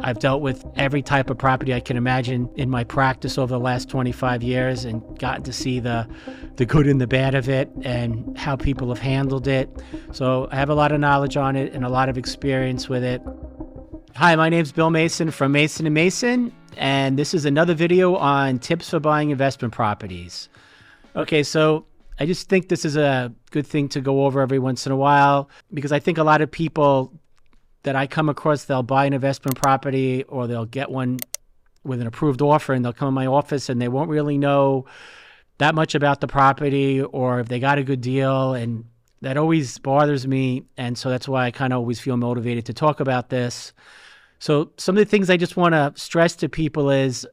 I've dealt with every type of property I can imagine in my practice over the last 25 years and gotten to see the good and the bad of it and how people have handled it. So I have a lot of knowledge on it and a lot of experience with it. Hi, my name's Bill Mason from Mason & Mason, and this is another video on tips for buying investment properties. Okay, so I just think this is a good thing to go over every once in a while because I think a lot of people that I come across, they'll buy an investment property or they'll get one with an approved offer and they'll come in my office and they won't really know that much about the property or if they got a good deal, and that always bothers me. And so that's why I kind of always feel motivated to talk about this. So some of the things I just want to stress to people is,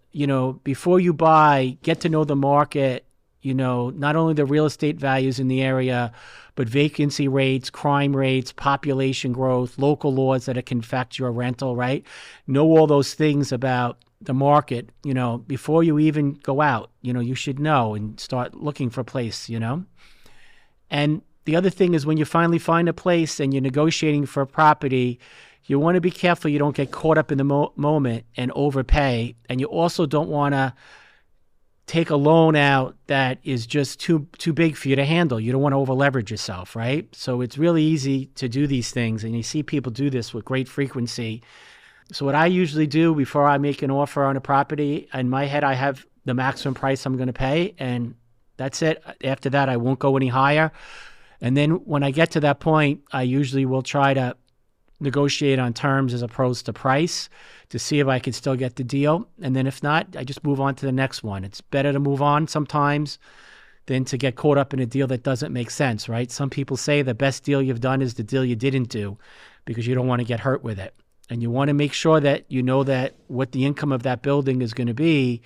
before you buy, get to know the market, not only the real estate values in the area, but vacancy rates, crime rates, population growth, local laws that can affect your rental, right? Know all those things about the market, before you even go out, you should know and start looking for a place, And the other thing is when you finally find a place and you're negotiating for a property, you want to be careful you don't get caught up in the moment and overpay. And you also don't want to take a loan out that is just too big for you to handle. You don't want to over leverage yourself, right? So it's really easy to do these things, and you see people do this with great frequency. So what I usually do before I make an offer on a property, in my head I have the maximum price I'm going to pay, and that's it. After that, I won't go any higher. And then when I get to that point, I usually will try to negotiate on terms as opposed to price to see if I can still get the deal. And then if not, I just move on to the next one. It's better to move on sometimes than to get caught up in a deal that doesn't make sense, right? Some people say the best deal you've done is the deal you didn't do because you don't want to get hurt with it. And you want to make sure that you know that what the income of that building is going to be,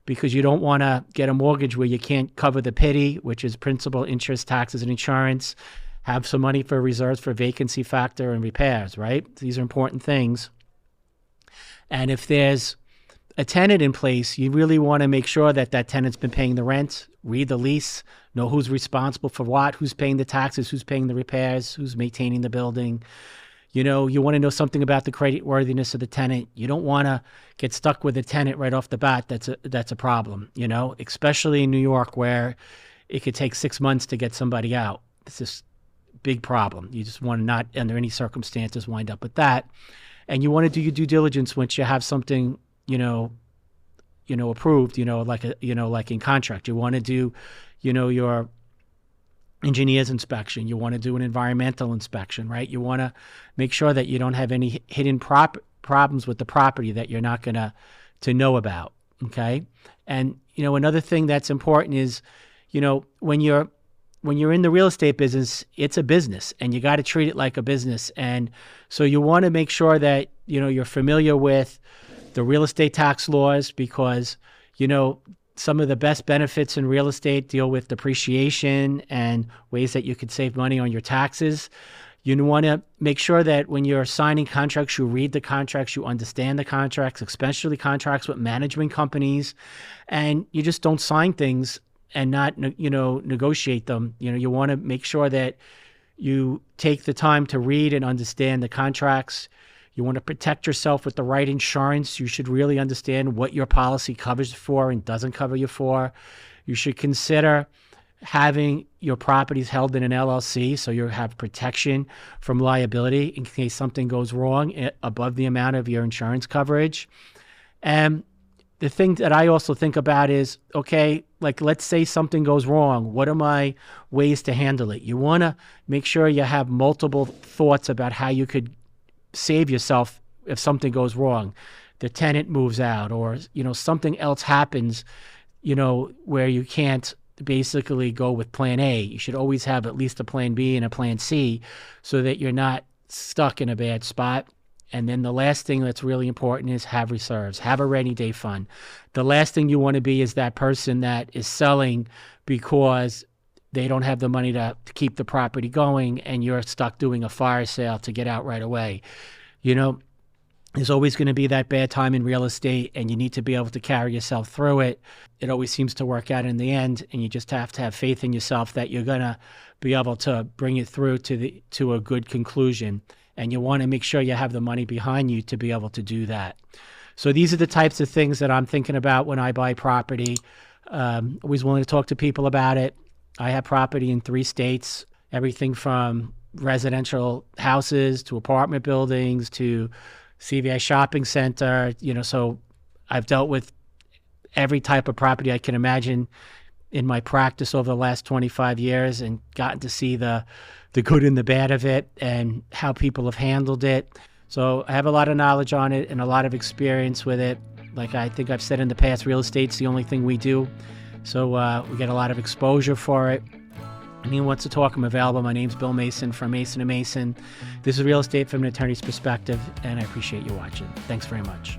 because you don't want to get a mortgage where you can't cover the pity, which is principal, interest, taxes, and insurance. Have some money for reserves for vacancy factor and repairs, right? These are important things. And if there's a tenant in place, you really want to make sure that that tenant's been paying the rent, read the lease, know who's responsible for what, who's paying the taxes, who's paying the repairs, who's maintaining the building. You want to know something about the creditworthiness of the tenant. You don't want to get stuck with a tenant right off the bat. That's a problem, especially in New York where it could take 6 months to get somebody out. It's just big problem. You just want to not under any circumstances wind up with that. And you want to do your due diligence once you have something, approved, like in contract. You want to do, your engineer's inspection. You want to do an environmental inspection, right? You want to make sure that you don't have any hidden problems with the property that you're not going to know about. Okay. And, another thing that's important is, when you're in the real estate business, it's a business and you got to treat it like a business. And so you want to make sure that, you're familiar with the real estate tax laws because, some of the best benefits in real estate deal with depreciation and ways that you could save money on your taxes. You want to make sure that when you're signing contracts, you read the contracts, you understand the contracts, especially contracts with management companies, and you just don't sign things and not, negotiate them. You want to make sure that you take the time to read and understand the contracts. You want to protect yourself with the right insurance. You should really understand what your policy covers you for and doesn't cover you for. You should consider having your properties held in an LLC so you have protection from liability in case something goes wrong above the amount of your insurance coverage. And the thing that I also think about is, okay, like let's say something goes wrong. What are my ways to handle it? You want to make sure you have multiple thoughts about how you could save yourself if something goes wrong. The tenant moves out or, something else happens, where you can't basically go with plan A. You should always have at least a plan B and a plan C so that you're not stuck in a bad spot. And then the last thing that's really important is have reserves, have a rainy day fund. The last thing you want to be is that person that is selling because they don't have the money to keep the property going and you're stuck doing a fire sale to get out right away. There's always going to be that bad time in real estate and you need to be able to carry yourself through it. It always seems to work out in the end, and you just have to have faith in yourself that you're going to be able to bring it through to a good conclusion. and you want to make sure you have the money behind you to be able to do that. So these are the types of things that I'm thinking about when I buy property. Always willing to talk to people about it. I have property in 3 states, everything from residential houses to apartment buildings to CVS shopping center, so I've dealt with every type of property I can imagine in my practice over the last 25 years and gotten to see the good and the bad of it and how people have handled it. So I have a lot of knowledge on it and a lot of experience with it. Like I think I've said in the past, real estate's the only thing we do. So we get a lot of exposure for it. Anyone wants to talk, I'm available. My name's Bill Mason from Mason & Mason. This is real estate from an attorney's perspective, and I appreciate you watching. Thanks very much.